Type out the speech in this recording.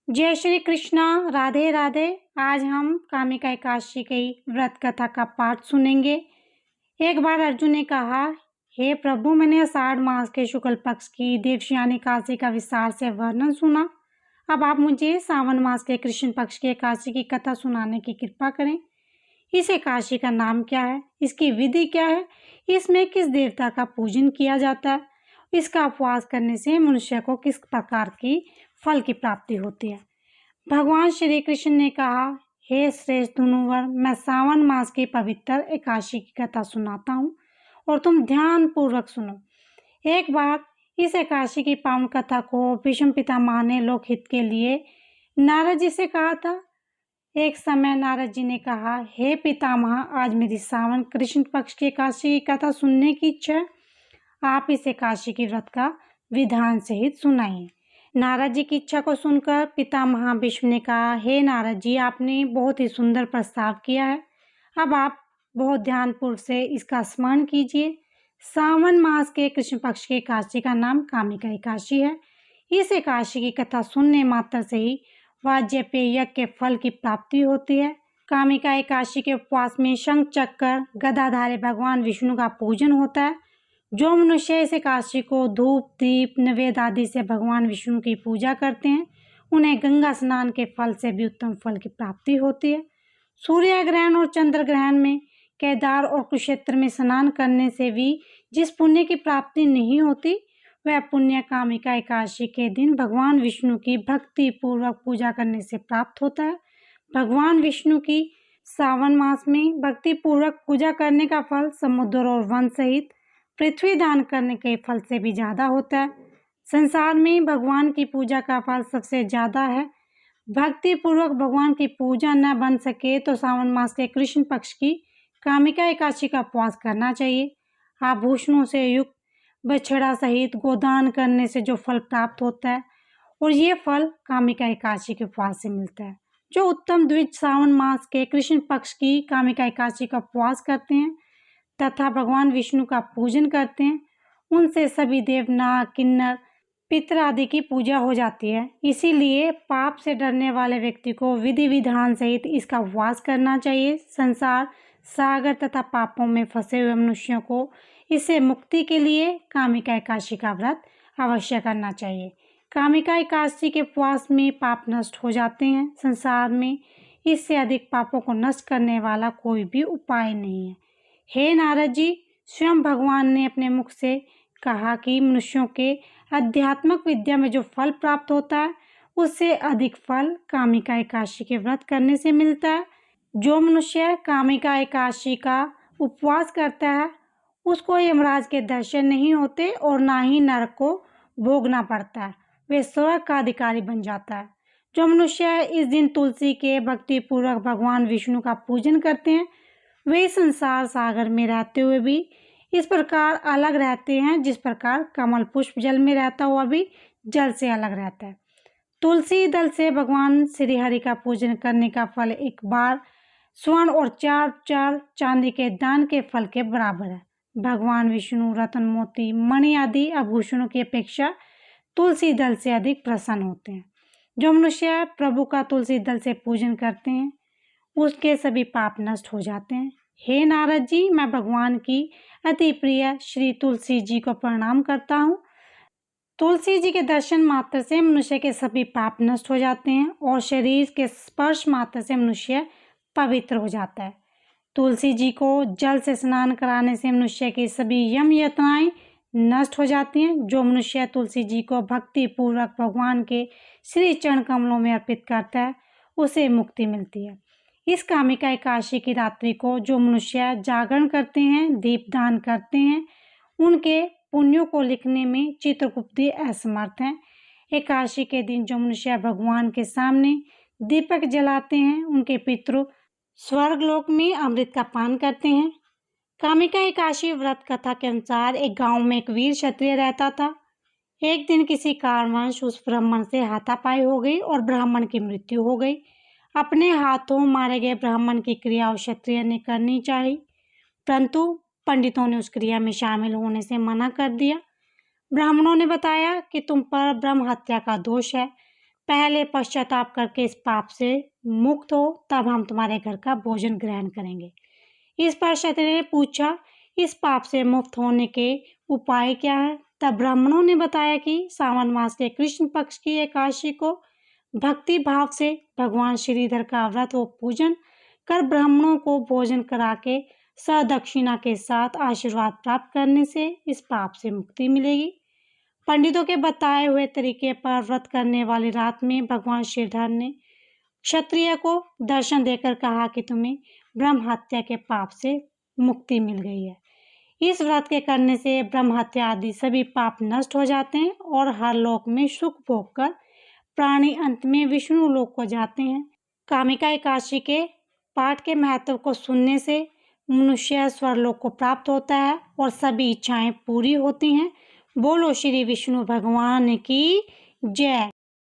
जय श्री कृष्णा। राधे राधे। आज हम कामिका एकादशी की व्रत कथा का पाठ सुनेंगे। एक बार अर्जुन ने कहा, हे प्रभु, मैंने आषाढ़ मास के शुक्ल पक्ष की देवशयनी एकादशी का विस्तार से वर्णन सुना। अब आप मुझे सावन मास के कृष्ण पक्ष की एकादशी की कथा सुनाने की कृपा करें। इस एकादशी का नाम क्या है, इसकी विधि क्या है, इसमें किस देवता का पूजन किया जाता है, इसका उपवास करने से मनुष्य को किस प्रकार की फल की प्राप्ति होती है। भगवान श्री कृष्ण ने कहा, हे श्रेष्ठ धनुवर, मैं सावन मास की पवित्र एकादशी की कथा सुनाता हूँ और तुम ध्यान पूर्वक सुनो। एक बार इस एकादशी की पावन कथा को भीष्म पितामह ने लोकहित के लिए नारद जी से कहा था। एक समय नारद जी ने कहा, हे पितामह, आज मेरी सावन कृष्ण पक्ष की एकादशी की कथा सुनने की इच्छा है। आप इस एकादशी की व्रत का विधान सहित सुनाइए। नारद जी की इच्छा को सुनकर पितामह भीष्म ने कहा, हे नारद जी, आपने बहुत ही सुंदर प्रस्ताव किया है। अब आप बहुत ध्यानपूर्वक से इसका स्मरण कीजिए। सावन मास के कृष्ण पक्ष की एकादशी का नाम कामिका एकादशी है। इस एकादशी की कथा सुनने मात्र से ही वाजपेय यज्ञ के फल की प्राप्ति होती है। कामिका एकादशी के उपवास में शंख चक्र गदाधारी भगवान विष्णु का पूजन होता है। जो मनुष्य इस एकादशी को धूप दीप नैवेद्य आदि से भगवान विष्णु की पूजा करते हैं, उन्हें गंगा स्नान के फल से भी उत्तम फल की प्राप्ति होती है। सूर्य ग्रहण और चंद्र ग्रहण में केदार और कुरुक्षेत्र में स्नान करने से भी जिस पुण्य की प्राप्ति नहीं होती, वह पुण्य कामिका एकादशी के दिन भगवान विष्णु की भक्ति पूर्वक पूजा करने से प्राप्त होता है। भगवान विष्णु की सावन मास में भक्ति पूर्वक पूजा करने का फल समुद्र और वन सहित पृथ्वी दान करने के फल से भी ज्यादा होता है। संसार में भगवान की पूजा का फल सबसे ज्यादा है। भक्ति पूर्वक भगवान की पूजा न बन सके तो सावन मास के कृष्ण पक्ष की कामिका एकादशी का उपवास करना चाहिए। आभूषणों से युक्त बछड़ा सहित गोदान करने से जो फल प्राप्त होता है, और ये फल कामिका एकादशी के उपवास से मिलता है। जो उत्तम द्विज सावन मास के कृष्ण पक्ष की कामिका एकादशी का उपवास करते हैं तथा भगवान विष्णु का पूजन करते हैं, उनसे सभी देव नाग किन्नर पितर आदि की पूजा हो जाती है। इसीलिए पाप से डरने वाले व्यक्ति को विधि विधान सहित इसका उपवास करना चाहिए। संसार सागर तथा पापों में फंसे हुए मनुष्यों को इससे मुक्ति के लिए कामिका एकादशी का व्रत अवश्य करना चाहिए। कामिका एकादशी के उपवास में पाप नष्ट हो जाते हैं। संसार में इससे अधिक पापों को नष्ट करने वाला कोई भी उपाय नहीं है। हे नारद जी, स्वयं भगवान ने अपने मुख से कहा कि मनुष्यों के आध्यात्मिक विद्या में जो फल प्राप्त होता है, उससे अधिक फल कामिका एकादशी के व्रत करने से मिलता है। जो मनुष्य कामिका एकादशी का उपवास करता है, उसको यमराज के दर्शन नहीं होते और ना ही नरक को भोगना पड़ता है, वे स्वर्ग का अधिकारी बन जाता है। जो मनुष्य इस दिन तुलसी के भक्ति पूर्वक भगवान विष्णु का पूजन करते हैं, वे संसार सागर में रहते हुए भी इस प्रकार अलग रहते हैं जिस प्रकार कमल पुष्प जल में रहता हुआ भी जल से अलग रहता है। तुलसी दल से भगवान श्री हरि का पूजन करने का फल एक बार स्वर्ण और चार चार चांदी के दान के फल के बराबर है। भगवान विष्णु रत्न मोती मणि आदि आभूषणों की अपेक्षा तुलसी दल से अधिक प्रसन्न होते हैं। जो मनुष्य प्रभु का तुलसी दल से पूजन करते हैं, उसके सभी पाप नष्ट हो जाते हैं। हे नारद जी, मैं भगवान की अति प्रिय श्री तुलसी जी को प्रणाम करता हूँ। तुलसी जी के दर्शन मात्र से मनुष्य के सभी पाप नष्ट हो जाते हैं और शरीर के स्पर्श मात्र से मनुष्य पवित्र हो जाता है। तुलसी जी को जल से स्नान कराने से मनुष्य की सभी यम यातनाएं नष्ट हो जाती हैं। जो मनुष्य तुलसी जी को भक्ति पूर्वक भगवान के श्री चरण कमलों में अर्पित करता है, उसे मुक्ति मिलती है। इस कामिका एकादशी की रात्रि को जो मनुष्य जागरण करते हैं, दीपदान करते हैं, उनके पुण्यों को लिखने में चित्रगुप्त असमर्थ हैं। एकादशी के दिन जो मनुष्य भगवान के सामने दीपक जलाते हैं, उनके पितृ स्वर्गलोक में अमृत का पान करते हैं। कामिका एकादशी व्रत कथा के अनुसार एक गांव में एक वीर क्षत्रिय रहता था। एक दिन किसी कारणवश उस ब्राह्मण से हाथापाई हो गई और ब्राह्मण की मृत्यु हो गई। अपने हाथों मारे गए ब्राह्मण की क्रिया उस क्षत्रिय ने करनी चाहिए, परंतु पंडितों ने उस क्रिया में शामिल होने से मना कर दिया। ब्राह्मणों ने बताया कि तुम पर ब्रह्म हत्या का दोष है, पहले पश्चाताप करके इस पाप से मुक्त हो, तब हम तुम्हारे घर का भोजन ग्रहण करेंगे। इस पर क्षत्रिय ने पूछा, इस पाप से मुक्त होने के उपाय क्या है? तब ब्राह्मणों ने बताया कि सावन मास के कृष्ण पक्ष की एकादशी को भक्ति भाव से भगवान श्रीधर का व्रत व पूजन कर ब्राह्मणों को भोजन करा के सदक्षिणा के साथ आशीर्वाद प्राप्त करने से इस पाप से मुक्ति मिलेगी। पंडितों के बताए हुए तरीके पर व्रत करने वाली रात में भगवान श्रीधर ने क्षत्रिय को दर्शन देकर कहा कि तुम्हें ब्रह्म हत्या के पाप से मुक्ति मिल गई है। इस व्रत के करने से ब्रह्म हत्या आदि सभी पाप नष्ट हो जाते हैं और हर लोक में सुख भोग कर प्राणी अंत में विष्णु लोक को जाते हैं। कामिका एकादशी के पाठ के महत्व को सुनने से मनुष्य स्वर्गलोक को प्राप्त होता है और सभी इच्छाएं पूरी होती हैं। बोलो श्री विष्णु भगवान की जय।